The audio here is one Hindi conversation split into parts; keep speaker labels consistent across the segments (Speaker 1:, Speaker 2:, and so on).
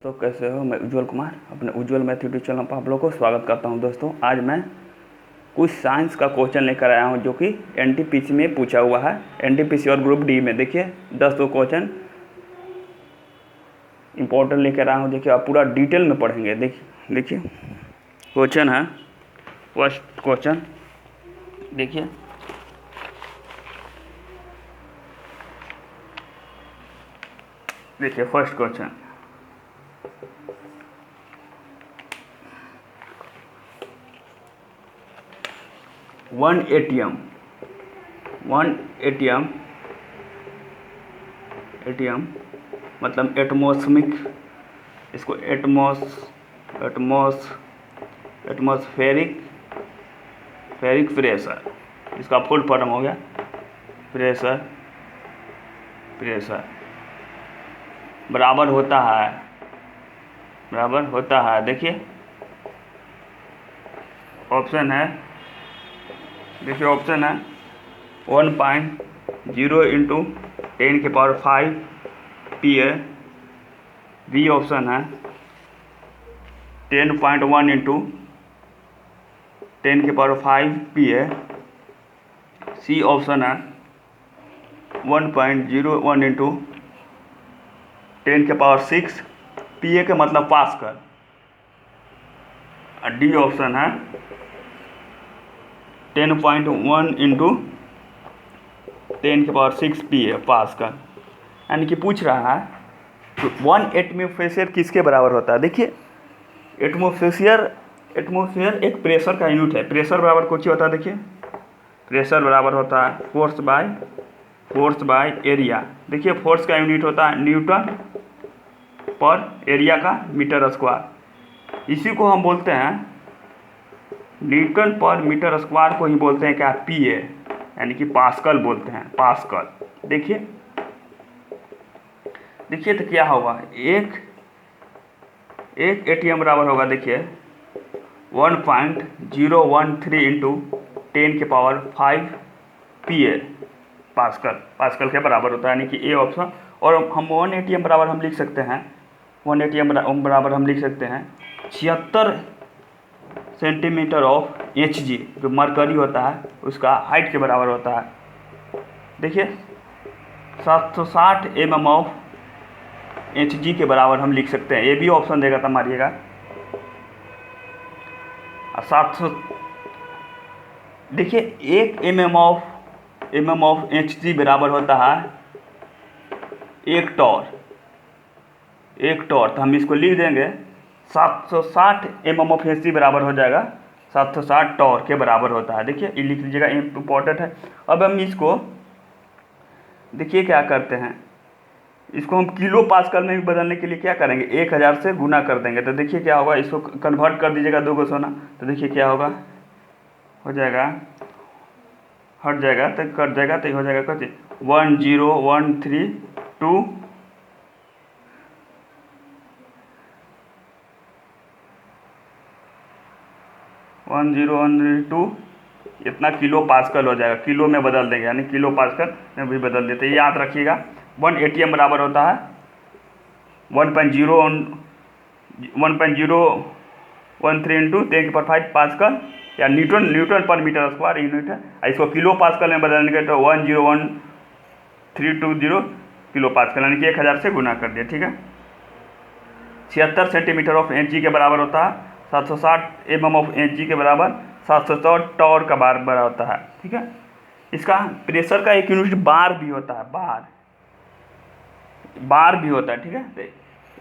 Speaker 1: तो कैसे हो। मैं उज्जवल कुमार अपने उज्जवल मैथ यूट्यूब चैनल पर आप लोगों को स्वागत करता हूं। दोस्तों आज मैं कुछ साइंस का क्वेश्चन लेकर आया हूं जो कि एनटीपीसी में पूछा हुआ है। एनटीपीसी और ग्रुप डी में देखिए 10 क्वेश्चन इंपॉर्टेंट लेकर आया हूं। देखिए आप पूरा डिटेल में पढ़ेंगे। देखिए क्वेश्चन है, फर्स्ट क्वेश्चन देखिए। फर्स्ट क्वेश्चन, वन एटीएम मतलब एटमॉस्मिक, इसको एटमॉस्फेरिक प्रेशर, इसका फुल फॉर्म हो गया प्रेशर बराबर होता है। देखिए ऑप्शन है 1.0 इंटू 10⁵ PA। बी ऑप्शन है 10.1 इंटू 10⁵ PA। सी ऑप्शन है 1.01 इंटू 10⁶ PA का मतलब पास्कल। डी ऑप्शन है 10.1 इंटू 10⁶ PA पास्कल। यानी कि पूछ रहा है तो 1 एटमॉस्फेयर किसके बराबर होता है। देखिए एटमॉस्फेयर एक प्रेशर का यूनिट है। प्रेशर बराबर कुछ होता है। देखिए प्रेशर बराबर होता है फोर्स बाय एरिया। देखिए फोर्स का यूनिट होता है न्यूटन पर एरिया का मीटर स्क्वायर। इसी को हम बोलते हैं न्यूटन पर मीटर स्क्वायर को ही बोलते हैं क्या, PA, यानी कि पास्कल बोलते हैं, पास्कल। देखिए तो क्या होगा, एक एटीएम बराबर होगा। देखिए 1.013 इंटू 10⁵ PA पास्कल के बराबर होता है, यानी कि ए ऑप्शन। और हम 1 एटीएम बराबर हम लिख सकते हैं 76 सेंटीमीटर ऑफ Hg, जो मरकरी होता है उसका हाइट के बराबर होता है। देखिए 760 mm ऑफ Hg के बराबर हम लिख सकते हैं। ये भी ऑप्शन देगा तो मारिएगा। 700 देखिए 1 mm ऑफ Hg बराबर होता है 1 टॉर। तो हम इसको लिख देंगे 760 mm ऑफ Hg बराबर हो जाएगा 760 टॉर के बराबर होता है। देखिए ये लिख लीजिएगा, इम्पोर्टेंट है। अब हम इसको देखिए क्या करते हैं, इसको हम किलो पास्कल में भी बदलने के लिए क्या करेंगे, 1000 से गुना कर देंगे। तो देखिए क्या होगा, इसको कन्वर्ट कर दीजिएगा 2 को सोना। तो देखिए क्या होगा, हो जाएगा, हट जाएगा तो कट जाएगा तो हो जाएगा कट 10132 10132 इतना किलो पास्कल हो जाएगा। किलो में बदल देंगे, यानी किलो पास्कल में भी बदल देते हैं। याद रखिएगा 1 एटीएम बराबर होता है 1.013 इंटू 10⁵ पास्कल, या न्यूटन पर मीटर स्क्वायर यूनिट है। इसको किलो पास्कल में बदलेंगे तो 101,320 किलो पास्कल, यानी कि 1000 से गुना कर दिया। ठीक है, 76 सेंटीमीटर ऑफ Hg के बराबर होता है 760 mm ऑफ Hg के बराबर 700 टॉर का बार होता है। ठीक है, इसका प्रेशर का एक यूनिट बार भी होता है, बार भी होता है। ठीक है, तो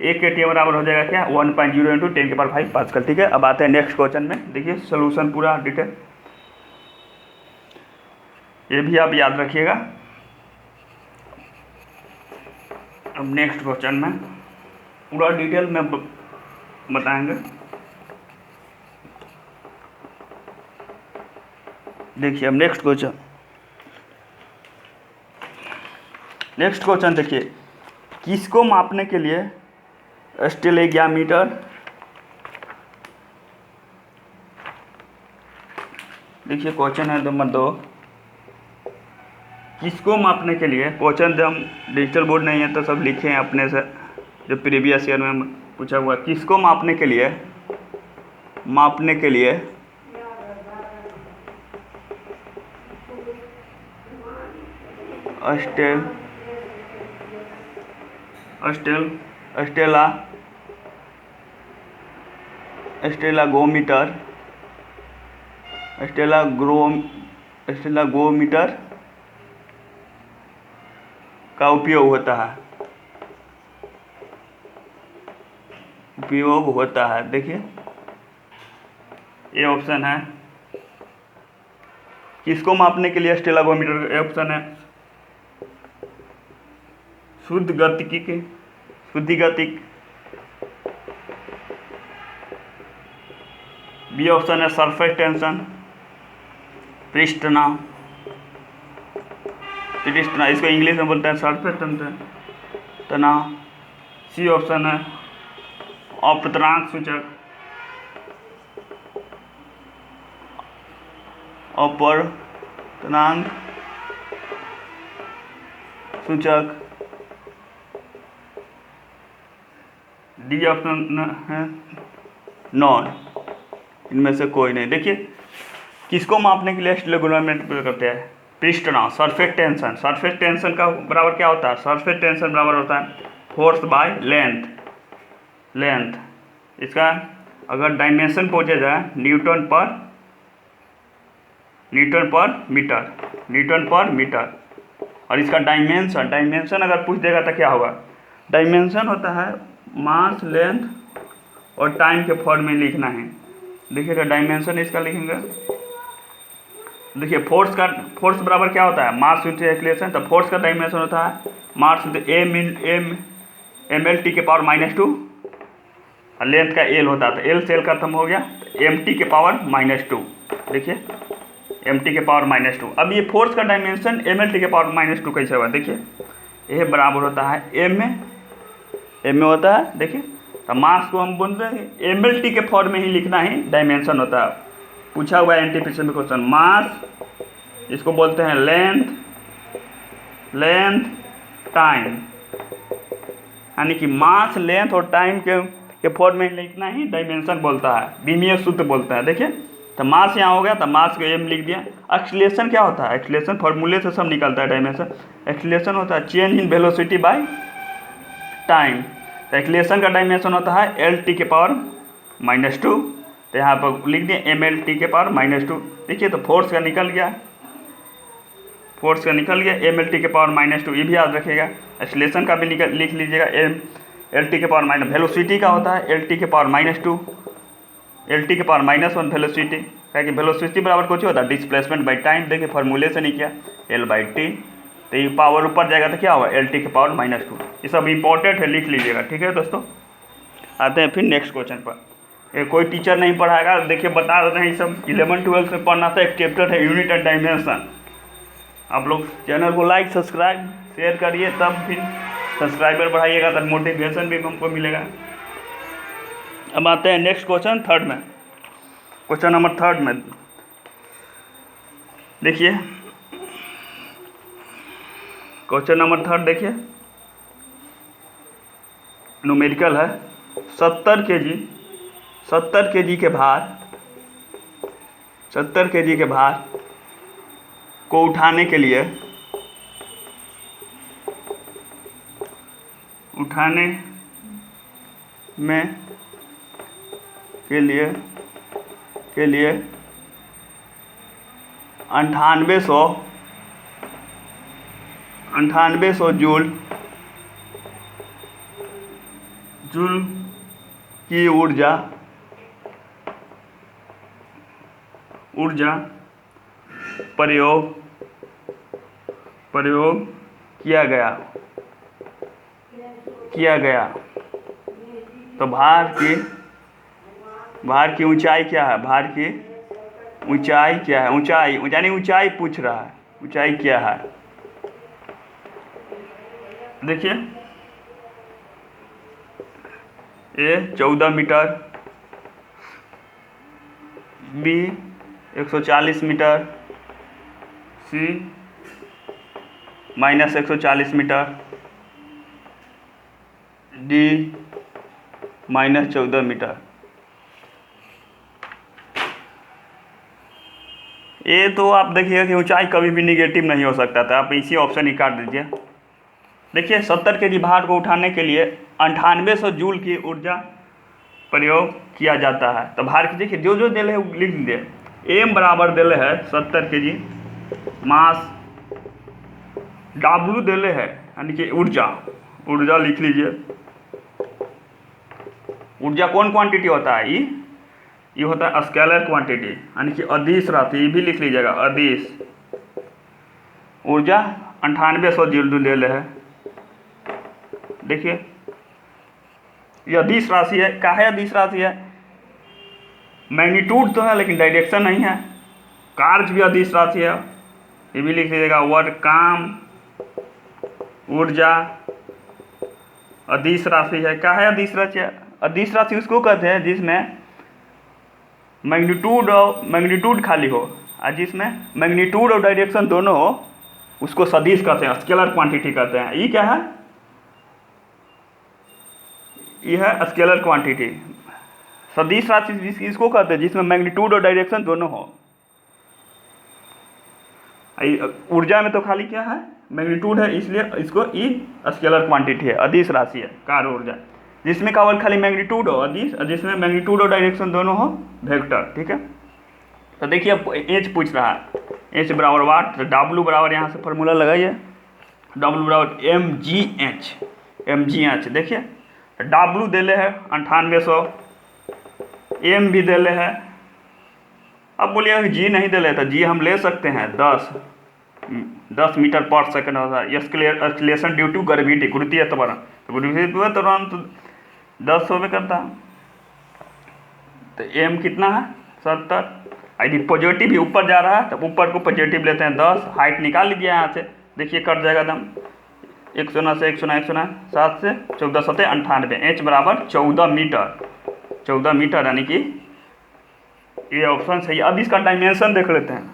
Speaker 1: 1 एटीएम बराबर हो जाएगा क्या, 1.0 इंटू 10⁵ पास्कल। ठीक है, अब आते हैं नेक्स्ट क्वेश्चन में। देखिए सोल्यूशन पूरा डिटेल, ये भी आप याद रखिएगा। अब नेक्स्ट क्वेश्चन में पूरा डिटेल में बताएंगे। देखिए अब नेक्स्ट क्वेश्चन देखिए, किसको मापने के लिए स्टेलेग्यामीटर, देखिए क्वेश्चन है नंबर 2, किसको मापने के लिए, क्वेश्चन जब डिजिटल बोर्ड नहीं है तो सब लिखे हैं अपने से, जो प्रीवियस ईयर में पूछा हुआ किसको मापने के लिए अस्टेल अस्टेल अस्टेला स्टेलागोमीटर स्टेलागोमीटर का उपयोग होता है। देखिए ये ऑप्शन है, किसको मापने के लिए स्टेलागोमीटर, ये ऑप्शन है शुद्धिगतिक, बी ऑप्शन है सरफेस टेंशन, पृष्ठना, इसको इंग्लिश में बोलते हैं सरफेस टेंशन तनाव। सी ऑप्शन है अपतनांक सूचक, अपवर्तनांक सूचक। डी ऑप्शन है नॉन, इनमें से कोई नहीं। देखिए किसको मापने के लिए स्टेलागोमीटर प्रयोग करते हैं, पृष्ठनाव, सरफेस टेंशन का बराबर क्या होता है, सरफेस टेंशन बराबर होता है फोर्स बाय लेंथ। इसका अगर डायमेंशन पूछा जाए न्यूटन पर मीटर, और इसका डायमेंशन अगर पूछ देगा तो क्या होगा, डायमेंशन होता है मास, लेंथ और टाइम के फॉर्म में लिखना है। देखिएगा डायमेंशन इसका लिखेंगे, देखिए फोर्स बराबर क्या होता है, मास इंटू एक्सीलरेशन। तो फोर्स का डायमेंशन होता है mass into M L T के पावर -2, और लेंथ का एल होता है, तो एल से एल खत्म हो गया, एम टी के पावर -2। देखिए एम टी के पावर -2। अब ये फोर्स का डायमेंशन एम एल टी के पावर -2 कैसे हुआ, देखिए यह बराबर होता है एम में होता है। देखिए तो मास को हम बोलते हैं एम एल टी के फॉर्म में ही लिखना ही डायमेंशन होता है। पूछा हुआ है एनटीपीसी में क्वेश्चन, मास इसको बोलते हैं लेंथ टाइम, यानी कि मास, लेंथ और टाइम के फॉर्म में लिखना ही डायमेंशन बोलता है, बीमीय सूत्र बोलता है। देखिए तो मास यहाँ हो गया, तो मास को एम लिख दिया। एक्सीलरेशन क्या होता है, एक्सीलरेशन फॉर्मूले से सब निकलता है डायमेंशन। एक्सीलरेशन होता है change in velocity by time. तो एक्सीलरेशन का डायमेंशन होता है एल टी के पावर -2, तो यहाँ पर लिख दिए एम एल टी के पावर -2। देखिए तो फोर्स का निकल गया एम एल टी के पावर -2, ये भी याद रखिएगा। एक्सीलरेशन का भी लिख लीजिएगा एल टी के पावर -, वेलोसिटी का होता है एल टी के पावर -2, एल टी के पावर -1 वेलोसिटी, क्या कि वेलोसिटी बराबर कुछ होता है डिस्प्लेसमेंट बाई टाइम। देखिए फॉर्मूले से नहीं किया L/T, तो ये पावर ऊपर जाएगा तो क्या होगा एल टी के पावर -2। ये सब इंपॉर्टेंट है, लिख लीजिएगा। ठीक है दोस्तों, आते हैं फिर नेक्स्ट क्वेश्चन पर। ये कोई टीचर नहीं पढ़ाएगा, देखिए बता देते हैं, ये सब 11-12 में पढ़ना था। एक चैप्टर है यूनिट एंड डायमेंशन। आप लोग चैनल को लाइक, सब्सक्राइब, शेयर करिए, तब फिर सब्सक्राइबर बढ़ाइएगा तब मोटिवेशन भी हमको मिलेगा। अब आते हैं नेक्स्ट क्वेश्चन थर्ड में, क्वेश्चन नंबर 3 में। देखिए क्वेश्चन नंबर 3 देखिए, न्यूमेरिकल है। 70 केजी के भार को उठाने के लिए के लिए 9800 जूल की ऊर्जा प्रयोग किया गया, तो भार की ऊंचाई क्या है, ऊंचाई यानी ऊंचाई पूछ रहा है, ऊंचाई क्या है। देखिए ए 14 मीटर, बी 140 मीटर, सी -140 मीटर, डी -14 मीटर। ये तो आप देखिए कि ऊंचाई कभी भी निगेटिव नहीं हो सकता था, आप इसी ऑप्शन ही काट दीजिए। देखिए 70 केजी भार को उठाने के लिए 9800 जूल की ऊर्जा प्रयोग किया जाता है। तो भार की देखिए जो जो दिले है लिख दीजिए। एम बराबर दिले है 70 केजी मास, डब्लू दिले है यानी कि ऊर्जा लिख लीजिए। ऊर्जा कौन क्वांटिटी होता है? ये होता है स्केलर क्वांटिटी यानी कि अदिश राशि, ये भी लिख लीजिएगा अदिश। ऊर्जा 9800 जूल ले है। देखिए ये अदिश राशि है। क्या है अदिश राशि है? मैग्नीट्यूड तो है लेकिन डायरेक्शन नहीं है। कार्य भी अदिश राशि है, ये भी लिख लीजिएगा। वर्क, काम, ऊर्जा अदिश राशि है। क्या है अदिश राशि? अदिश राशि उसको कहते हैं जिसमें मैग्नीट्यूड खाली हो और जिसमें मैग्नीट्यूड और डायरेक्शन दोनों हो, उसको सदिश कहते हैं, स्केलर क्वांटिटी कहते हैं। ये क्या है? यह है स्केलर क्वांटिटी। सदिश राशि इसको कहते हैं जिसमें मैग्नीट्यूड और डायरेक्शन दोनों हो। ऊर्जा में तो खाली क्या है? मैग्नीट्यूड है, इसलिए इसको ई स्केलर क्वांटिटी है, अदिश राशि है कार्य ऊर्जा। जिसमें केवल खाली मैग्नीट्यूड हो अदिश, और जिसमें मैग्नीट्यूड और डायरेक्शन दोनों हो वेक्टर। ठीक है, तो देखिए अब एच पूछ रहा है, एच बराबर वाट, तो डब्लू बराबर यहाँ से फॉर्मूला लगाइए, डब्लू बराबर एम जी एच। देखिए डब्लू दिले है 9800, एम भी दिले है। अब बोलिए जी नहीं दिले तो जी हम ले सकते हैं 10 मीटर पर सेकंड होता है। एक्सलेशन ड्यू टू ग्रेविटी, गुरुत्वीय त्वरण, तो गुरुत्वीय त्वरण तो 10 होवे करता है। तो एम कितना है? 70। यदि पॉजिटिव भी ऊपर जा रहा है तो ऊपर को पॉजिटिव लेते हैं 10। हाइट निकाल लीजिए यहाँ से, देखिए कट जाएगा दम 100 से 100 7 से 14 7 98। एच बराबर 14 मीटर यानी कि ये ऑप्शन सही। अब इसका डायमेंशन देख लेते हैं,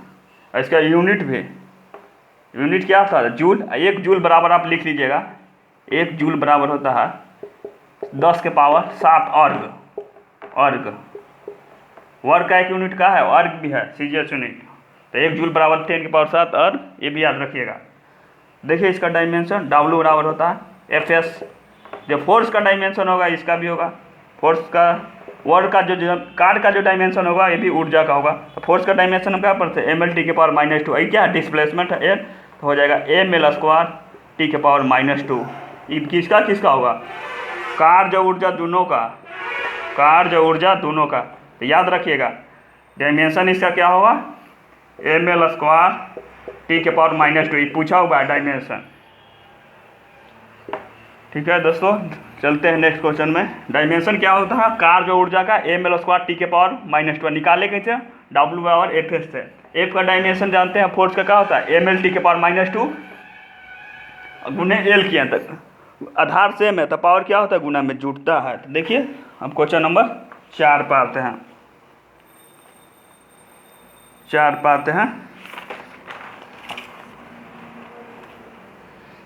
Speaker 1: इसका यूनिट भी। यूनिट क्या था? जूल। 1 जूल बराबर आप लिख लीजिएगा, 1 जूल बराबर होता है 10 के पावर 7 अर्ग। वर्ग का एक यूनिट का है, अर्ग भी है, सीजीएस यूनिट। तो 1 जूल बराबर 10 के पावर 7 अर्ग, ये भी याद रखिएगा। देखिए इसका डायमेंशन डब्ल्यू बराबर होता है एफएस। जो फोर्स का डायमेंशन होगा इसका भी होगा, फोर्स का वर्ग का जो कार्य का जो डायमेंशन होगा ये भी ऊर्जा का होगा। तो फोर्स का डायमेंशन हम क्या पढ़ते हैं? ml टी के पावर -2। ये क्या है? डिस्प्लेसमेंट है एल, तो हो जाएगा ml² टी के पावर -2। ये किसका होगा? कार्य ऊर्जा दोनों का। तो याद रखिएगा डायमेंशन इसका क्या होगा? ml² टी के पावर -2। ये पूछा हुआ है डायमेंशन। ठीक है दोस्तों, चलते हैं नेक्स्ट क्वेश्चन में। डायमेंशन क्या होता है? कार्य ऊर्जा का ml² टी के पावर -2 निकाले कैसे? डब्ल्यू बराबर एफ एस से। एफ का डायमेंशन जानते हैं, फोर्स का क्या होता है? ml टी के पावर -2 गुने एल किया तक, आधार सेम है तो पावर क्या होता है? गुना में जुटता है। तो देखिए हम क्वेश्चन नंबर 4 पर आते हैं। 4 पर आते हैं।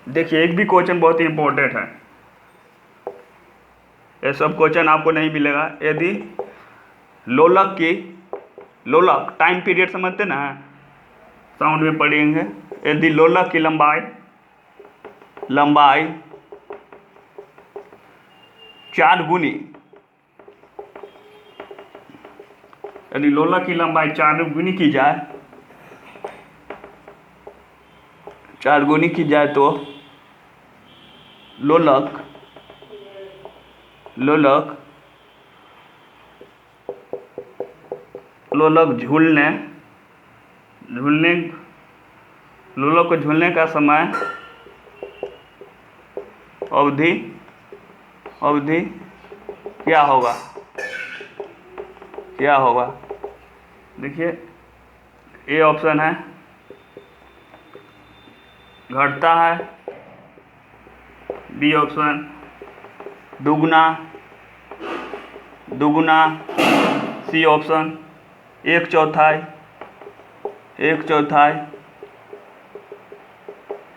Speaker 1: देखिए एक भी क्वेश्चन बहुत ही इंपॉर्टेंट है, ये सब क्वेश्चन आपको नहीं मिलेगा। यदि लोलक टाइम पीरियड समझते ना, साउंड में पढ़ेंगे। यदि लोलक की लंबाई 4 गुनी, यदि लोलक की लंबाई 4 गुनी की जाए, 4 गुनी की जाए तो लोलक लोलक को झूलने का समय अवधि क्या होगा? देखिए ए ऑप्शन है घटता है, बी ऑप्शन दुगुना, सी ऑप्शन 1/4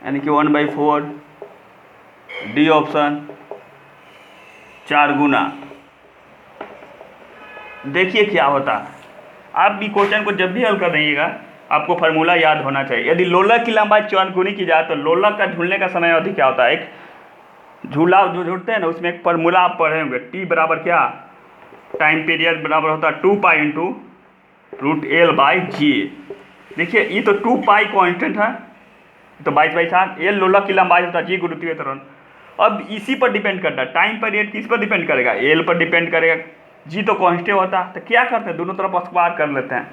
Speaker 1: यानी कि 1/4, डी ऑप्शन 4 गुना देखिए क्या होता है। आप भी क्वेश्चन को जब भी हल कर रहिएगा आपको फार्मूला याद होना चाहिए। यदि लोलक की लंबाई 4 गुनी की जाए तो लोलक का झूलने का समय अवधि क्या होता है। एक झूला जो झूलते हैं ना उसमें एक फार्मूला आप पढ़े होंगे, टी बराबर क्या, टाइम पीरियड बराबर होता है 2 pi into root l by g. देखिए ये तो 2 पाई कॉन्स्टेंट है, तो 22/7 एल लोलक की लंबाई होता है, जी गुरुत्वीय त्वरण। अब इसी पर डिपेंड करता है, टाइम पीरियड किस पर डिपेंड करेगा, एल पर डिपेंड करेगा, जी तो कांस्टेंट होता है। तो क्या करते हैं, दोनों तरफ स्क्वायर कर लेते हैं।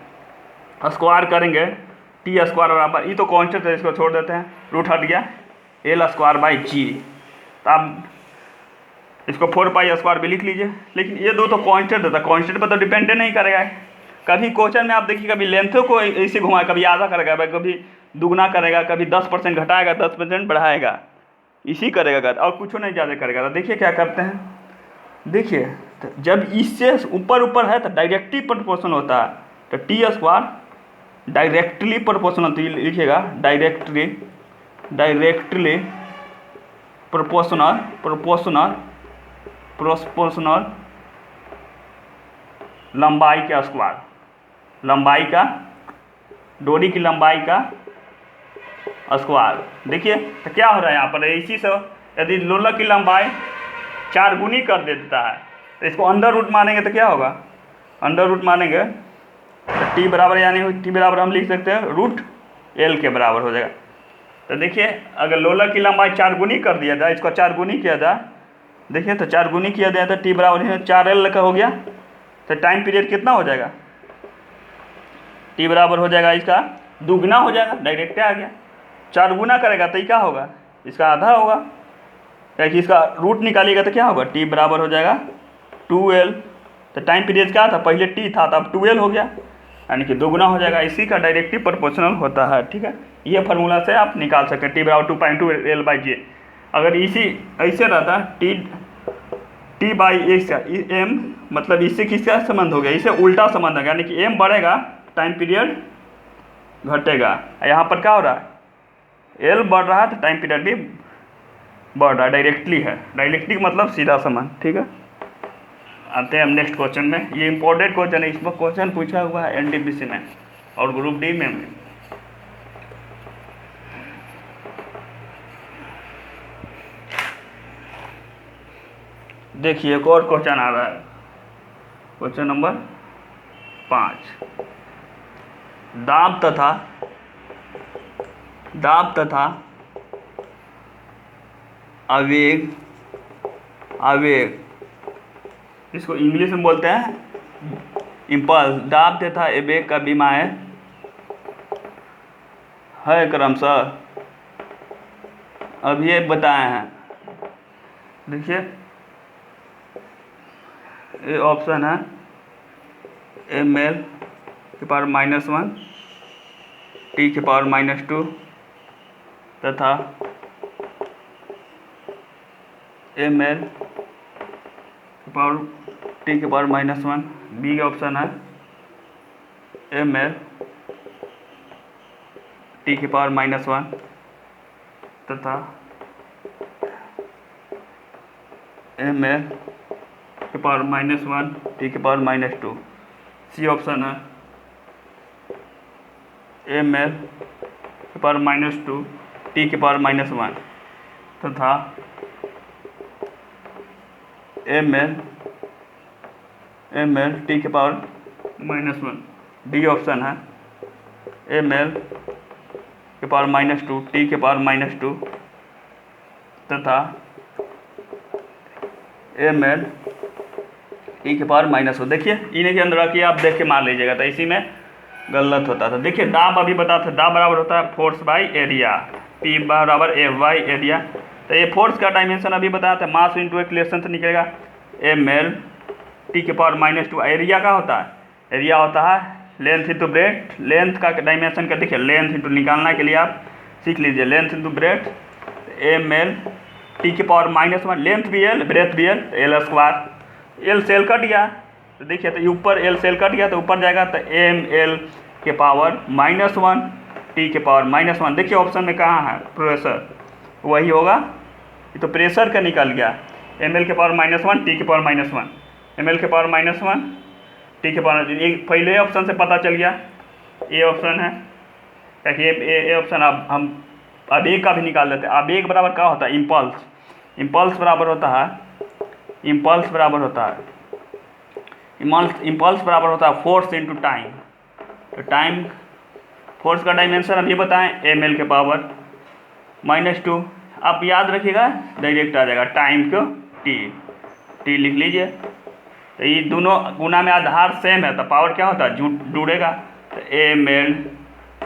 Speaker 1: स्क्वायर करेंगे टी स्क्वायर बराबर, ये तो कांस्टेंट है इसको छोड़ देते हैं, रूट हट गया एल स्क्वायर बाई जी। तो आप इसको 4 पाई स्क्वायर भी लिख लीजिए। लेकिन ये दो तो कांस्टेंट है, कांस्टेंट पर तो डिपेंड नहीं करेगा। कभी क्वेश्चन में आप देखिए कभी लेंथों को ऐसे घुमाए, कभी आधा करेगा, कभी दुगना करेगा, कभी 10% घटाएगा 10% बढ़ाएगा, इसी करेगा और कुछ नहीं ज़्यादा करेगा। तो देखिए क्या करते हैं, देखिए तो जब इससे ऊपर ऊपर है तो डायरेक्टली प्रोपोर्शनल होता है, तो टी स्क्वायर डायरेक्टली प्रोपोर्शनल, तो लिखिएगा डायरेक्टली प्रोपोर्शनल लंबाई का स्क्वायर, लंबाई का, डोरी की लंबाई का स्क्वायर। देखिए तो क्या हो रहा है यहाँ पर, इसी से यदि लोलक की लंबाई 4 गुनी कर देता है तो इसको अंडर रूट मानेंगे तो क्या होगा, अंडर रूट मानेंगे तो टी बराबर, यानी टी बराबर हम लिख सकते हैं रूट एल के बराबर हो जाएगा। तो देखिए अगर लोलक की लंबाई 4 गुनी कर दिया जाए, इसको 4 गुनी किया जाए, देखिए तो 4 गुनी किया जाए तो टी बराबर 4L का हो गया। तो टाइम पीरियड कितना हो जाएगा, टी बराबर हो जाएगा इसका दुगना हो जाएगा, डायरेक्ट आ गया। 4 गुना करेगा तो ये क्या होगा, इसका आधा होगा, क्योंकि इसका रूट निकालिएगा तो क्या होगा, टी बराबर हो जाएगा 2L। तो टाइम पीरियड क्या था, पहले टी था तो अब 2L हो गया, यानी कि दोगुना हो जाएगा। इसी का डायरेक्टली प्रोपोर्शनल होता है। ठीक है, ये फार्मूला से आप निकाल सकते हैं, टी बराबर 2.2L बाई जे। अगर इसी ऐसे रहता टी बाई एक्स का एम, मतलब इससे किसका संबंध हो गया, इससे उल्टा संबंध है, यानी कि एम बढ़ेगा टाइम पीरियड घटेगा। यहाँ पर क्या हो रहा है, एल बढ़ रहा है तो टाइम पीरियड भी बढ़ रहा है, डायरेक्टली है, डायरेक्टली मतलब सीधा संबंध। ठीक है, आते हैं हम नेक्स्ट क्वेश्चन में। ये इंपॉर्टेंट क्वेश्चन है, इसमें क्वेश्चन पूछा हुआ है एनटीपीसी में और ग्रुप डी में। देखिए एक और क्वेश्चन आ रहा है, क्वेश्चन नंबर 5। दाब तथा आवेग, इसको इंग्लिश में बोलते हैं इम्पल्स। दाब तथा आवेग का विमाएं है क्रमशः, अब ये बताए हैं। देखिए ये ऑप्शन है ml के पावर -1 t के पावर -2 तथा ml के पावर t के पावर -1। बी का ऑप्शन है ml t के पावर -1 तथा ml के पावर -1 t के पावर -2। सी ऑप्शन है ml के पावर -2 t के पावर -1 तथा ml t के पावर -1। डी ऑप्शन है ml के पावर -2 t के पावर -2 तथा ml e के पावर -1। देखिए इन्हीं के अंदर रखिए, आप देख के मान लीजिएगा, तो इसी में गलत होता था। देखिए दाब अभी बता था, दाब बराबर होता है फोर्स बाई एरिया, P बराबर F बाई एरिया। तो ये फोर्स का डायमेंशन अभी बताया था, मास इंटू एक्सीलरेशन से निकलेगा ml t के पावर -2। एरिया का होता है, एरिया होता है लेंथ इंटू ब्रेथ, लेंथ का डायमेंशन का देखिए, लेंथ इंटू निकालना के लिए आप सीख लीजिए, length into breadth ml t के पावर -1, लेंथ भी एल ब्रेथ भी एल, एल स्क्वायर, एल सेल कट गया तो देखिए, तो ऊपर एल सेल कट गया तो ऊपर जाएगा, तो ml के पावर -1 t के पावर -1। देखिए ऑप्शन में कहाँ है, प्रेशर, वही होगा, ये तो प्रेशर का निकल गया, ml के पावर -1 t के पावर -1, ml के पावर -1 टी के पावर एक पहले ऑप्शन से पता चल गया, ए ऑप्शन है, ताकि ए ऑप्शन अब एक का भी निकाल देते हैं। अब एक बराबर क्या होता है, इम्पल्स। इम्पल्स बराबर होता है, इम्पल्स बराबर होता है, इम्पल्स बराबर होता है फोर्स इंटू टाइम। तो टाइम, फोर्स का डायमेंशन अभी बताएं, ml के पावर -2। आप याद रखिएगा, डायरेक्ट आ जाएगा टाइम को टी लिख लीजिए। तो ये दोनों गुना में आधार सेम है तो पावर क्या होता है, जुड़ेगा। तो ml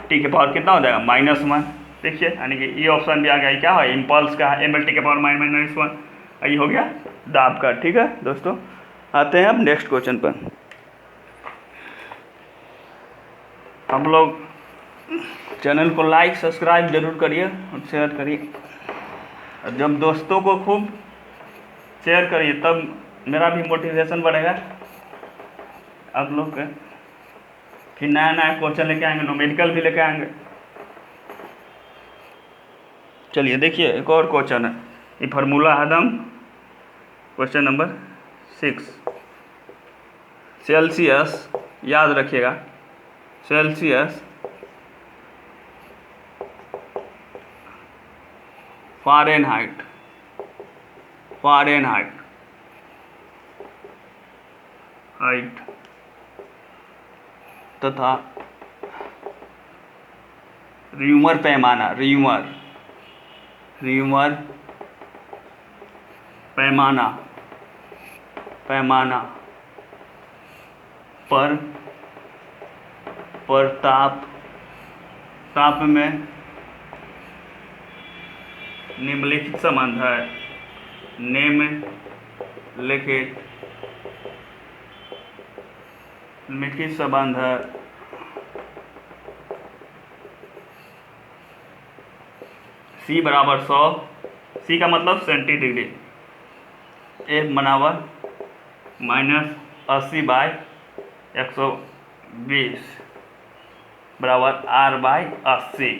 Speaker 1: टी के पावर कितना हो जाएगा, -1। देखिए, यानी कि ये ऑप्शन भी आ गया। क्या है, इम्पल्स का है, ml टी के पावर -1। ये हो गया दाब का। ठीक है दोस्तों, आते हैं अब नेक्स्ट क्वेश्चन पर। हम लोग चैनल को लाइक सब्सक्राइब जरूर करिए और शेयर करिए। और जब दोस्तों को खूब शेयर करिए तब मेरा भी मोटिवेशन बढ़ेगा। आप लोग के फिर नया नया क्वेश्चन लेके आएंगे, न्यूमेरिकल भी लेके आएंगे। चलिए देखिए, एक और क्वेश्चन है, ये फार्मूला है एकदम। क्वेश्चन नंबर 6, सेल्सियस, याद रखिएगा, सेल्सियस, फ़ारेनहाइट, फ़ारेनहाइट, हाइट तथा र्यूमर पैमाना, र्यूमर पैमाना पर ताप में निम्नलिखित संबंध है, निम्नलिखित संबंध है। C बराबर 100, C का मतलब सेंटीडिग्री, F बराबर -80/120 बराबर R/80।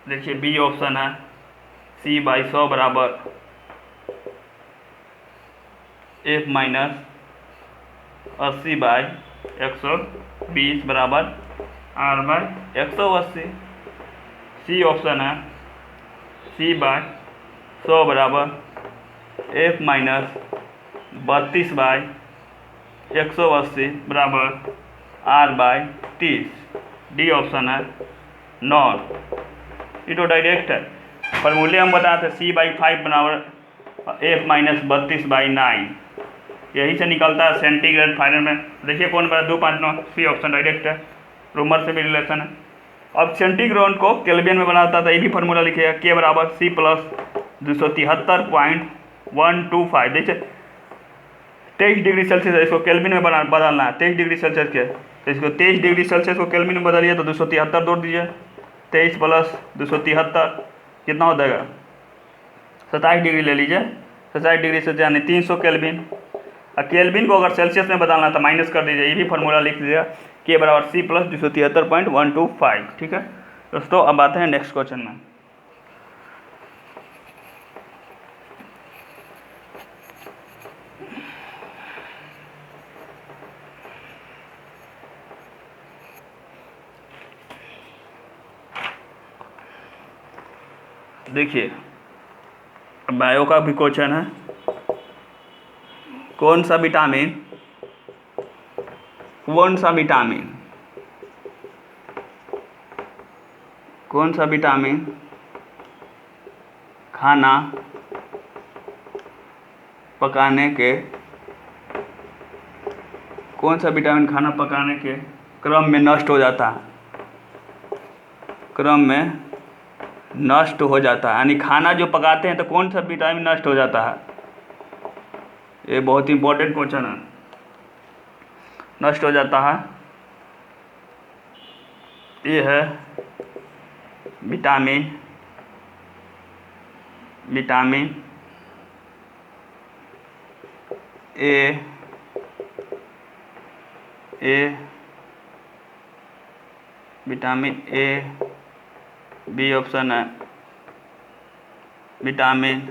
Speaker 1: देखिए बी ऑप्शन है, C/100 बराबर F -80/120 बराबर R/180। सी ऑप्शन है, C/100 बराबर F -32/180 बराबर R/30। डी ऑप्शन है नॉट। ये तो डायरेक्ट है, फॉर्मूले हम बताते हैं, C/5 बराबर F -32/9, यही से निकलता है सेंटीग्रेड फाइनल में। देखिए कौन बड़ा 259, सी ऑप्शन डायरेक्ट है, रूमर से भी रिलेशन है। अब सेंटीग्रेड को केल्विन में बनाता था, ये भी फार्मूला लिखिएगा, के बराबर C + 273.125। देखिए 23 डिग्री सेल्सियस है, इसको केल्विन में बदलना है, 23 डिग्री सेल्सियस के, तो इसको 23 डिग्री सेल्सियस को केल्विन में बदलिए तो 273 जोड़ दीजिए, 23 + 273 कितना हो जाएगा, 27 डिग्री ले लीजिए, 27 डिग्री से यानी 300 केल्विन। और केल्विन को अगर सेल्सियस में बदलना तो माइनस कर दीजिए, ये भी फार्मूला लिख दीजिएगा, के बराबर C + 273.125। ठीक है दोस्तों, अब आते हैं नेक्स्ट क्वेश्चन में। देखिए बायो का भी क्वेश्चन है, कौन सा विटामिन खाना पकाने के क्रम में नष्ट हो जाता है, यानी खाना जो पकाते हैं तो कौन सा विटामिन नष्ट हो जाता है, ये बहुत इंपॉर्टेंट क्वेश्चन है। नष्ट हो जाता है, ये है vitamin A, vitamin A, B option है विटामिन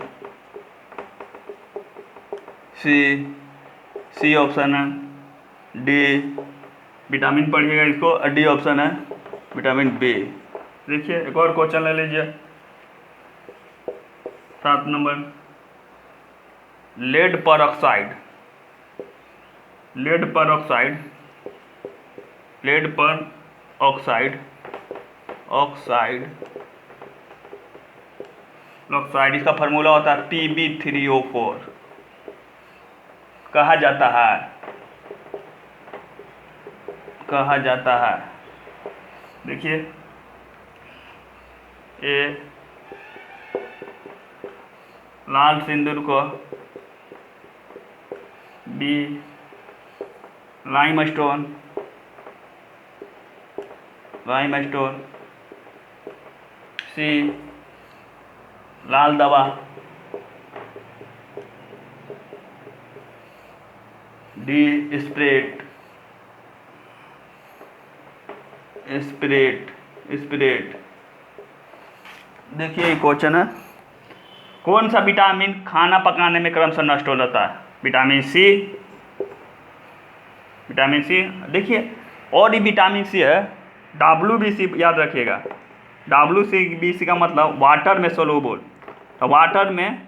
Speaker 1: सी ऑप्शन है, डी विटामिन पढ़िएगा इसको, और डी ऑप्शन है विटामिन बी। देखिए एक और क्वेश्चन ले लीजिए 7 number, lead peroxide, lead peroxide, lead peroxide, oxide, oxide इसका फार्मूला होता है Pb3O4। कहा जाता है, कहा जाता है, देखिए ए लाल सिंदूर को, बी लाइमस्टोन, लाइमस्टोन, सी लाल दवा, डी स्प्रेट, स्प्रेट, स्प्रेट। देखिए क्वेश्चन है, कौन सा विटामिन खाना पकाने में क्रमशः नष्ट हो जाता है? Vitamin C, vitamin C. देखिए और ये विटामिन सी है WBC, याद रखिएगा WBC का मतलब वाटर में सोलूबल। तो वाटर में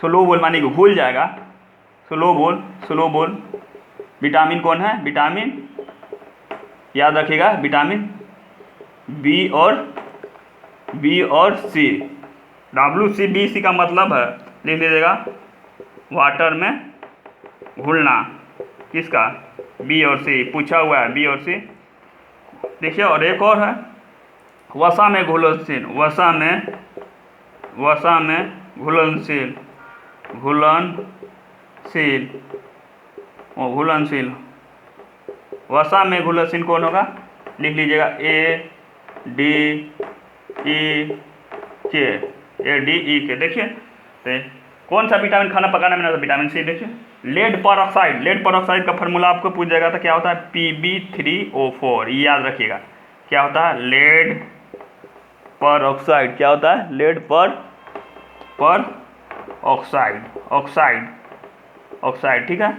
Speaker 1: सोलूबल माने कि घुल जाएगा, सोलूबल, सोलूबल विटामिन कौन है? विटामिन, याद रखिएगा विटामिन बी और सी। WBC का मतलब है, लिख लीजिएगा, वाटर में घुलना, किसका? बी और सी, पूछा हुआ है बी और सी। देखिए और एक और है, वसा में घुलनशील, वसा में, वसा में घुलनशील, घुलनशील, घुलनशील, वसा में घुलनशील कौन होगा? लिख लीजिएगा ADE के। देखिए तो कौन सा विटामिन खाना पकाने में? Vitamin C. देखिए lead peroxide, lead peroxide का फार्मूला आपको पूछ जाएगा तो क्या होता है? Pb3O4, ये याद रखिएगा। क्या होता है? लेड पर ऑक्साइड, क्या होता है? Lead peroxide, oxide, oxide, ठीक है,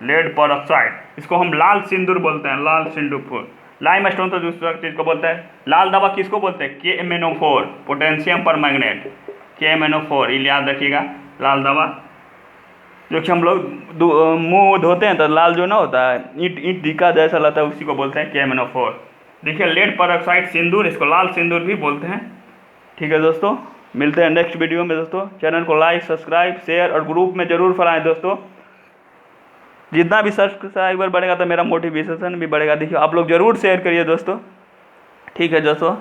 Speaker 1: लेड पर ऑक्साइड। इसको हम लाल सिंदूर बोलते हैं, लाल सिंदूर। लाइमस्टोन तो दूसरा चीज़ को बोलते हैं। लाल दवा किसको बोलते हैं? KMnO4, पोटेशियम पर मैग्नेट, KMnO4, ये याद रखिएगा। लाल दवा जो कि हम लोग मुंह धोते हैं तो लाल जो ना होता है, ईंट ईंट दिखा जैसा लगता है, उसी को बोलते हैं KMnO4। देखिए लेड पर ऑक्साइड सिंदूर, इसको लाल सिंदूर भी बोलते हैं। ठीक है दोस्तों, मिलते हैं नेक्स्ट वीडियो में दोस्तों। चैनल को लाइक, सब्सक्राइब, शेयर और ग्रुप में ज़रूर फैलाएं दोस्तों। जितना भी सब्सक्राइबर बढ़ेगा तो मेरा मोटिवेशन भी बढ़ेगा। देखिए आप लोग ज़रूर शेयर करिए दोस्तों। ठीक है दोस्तों।